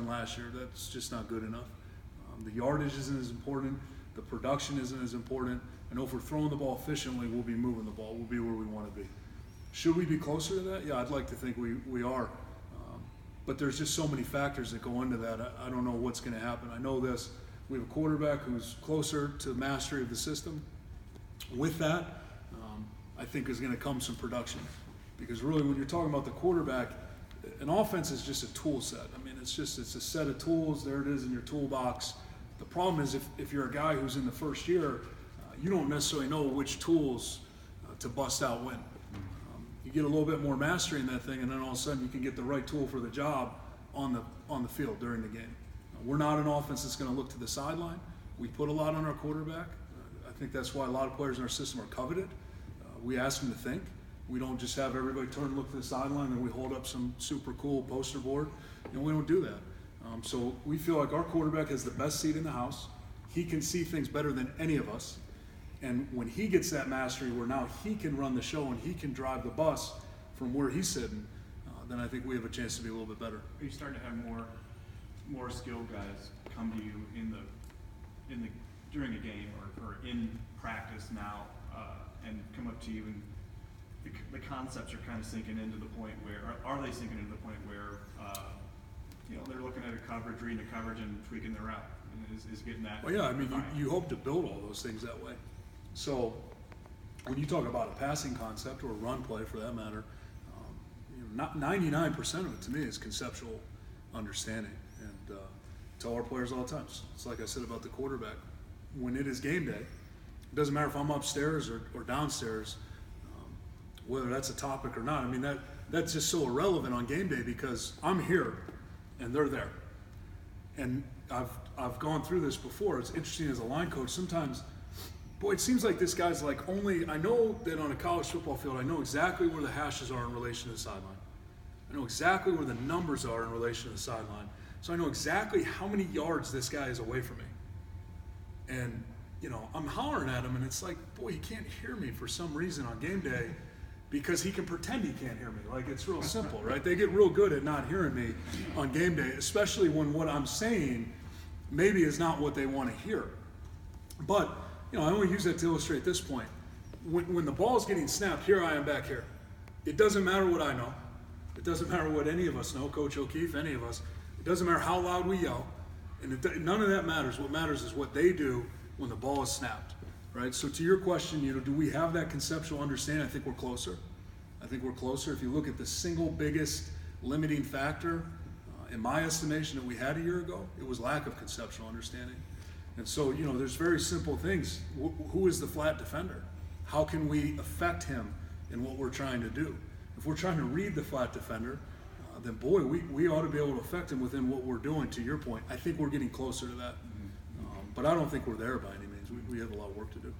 than last year. That's just not good enough. The yardage isn't as important. The production isn't as important. I know if we're throwing the ball efficiently, we'll be moving the ball. We'll be where we want to be. Should we be closer to that? Yeah, I'd like to think we are. But there's just so many factors that go into that. I don't know what's going to happen. I know this. We have a quarterback who's closer to mastery of the system. With that, I think is going to come some production. Because really, when you're talking about the quarterback, an offense is just a tool set. I mean, it's a set of tools. There it is in your toolbox. The problem is if you're a guy who's in the first year, you don't necessarily know which tools to bust out when. You get a little bit more mastery in that thing, and then all of a sudden you can get the right tool for the job on the field during the game. We're not an offense that's going to look to the sideline. We put a lot on our quarterback. I think that's why a lot of players in our system are coveted. We ask them to think. We don't just have everybody turn and look to the sideline and we hold up some super cool poster board. We don't do that. So we feel like our quarterback has the best seat in the house. He can see things better than any of us. And when he gets that mastery where now he can run the show and he can drive the bus from where he's sitting, then I think we have a chance to be a little bit better. Are you starting to have more skilled guys come to you during a game or in practice now and come up to you and the concepts are kind of sinking into the point where, are they sinking into the point where they're looking at a coverage, reading a coverage, and tweaking their route, and is getting that? Well, yeah, I mean, you hope to build all those things that way. So when you talk about a passing concept or a run play, for that matter, not 99% of it to me is conceptual understanding. And tell our players all the time. It's like I said about the quarterback. When it is game day, it doesn't matter if I'm upstairs or downstairs. Whether that's a topic or not, I mean that's just so irrelevant on game day because I'm here and they're there. And I've gone through this before. It's interesting as a line coach. Sometimes, boy, it seems like this guy's like I know that on a college football field, I know exactly where the hashes are in relation to the sideline. I know exactly where the numbers are in relation to the sideline. So I know exactly how many yards this guy is away from me. And, I'm hollering at him and it's like, boy, he can't hear me for some reason on game day. Because he can pretend he can't hear me. Like, it's real simple, right? They get real good at not hearing me on game day, especially when what I'm saying maybe is not what they want to hear. But, I only use that to illustrate this point. When the ball is getting snapped, here I am back here. It doesn't matter what I know. It doesn't matter what any of us know, Coach O'Keefe, any of us. It doesn't matter how loud we yell. And none of that matters. What matters is what they do when the ball is snapped. Right. So to your question, do we have that conceptual understanding? I think we're closer. If you look at the single biggest limiting factor, in my estimation, that we had a year ago, it was lack of conceptual understanding. And so, there's very simple things. Who is the flat defender? How can we affect him in what we're trying to do? If we're trying to read the flat defender, then boy, we ought to be able to affect him within what we're doing. To your point, I think we're getting closer to that. But I don't think we're there by any means. We have a lot of work to do.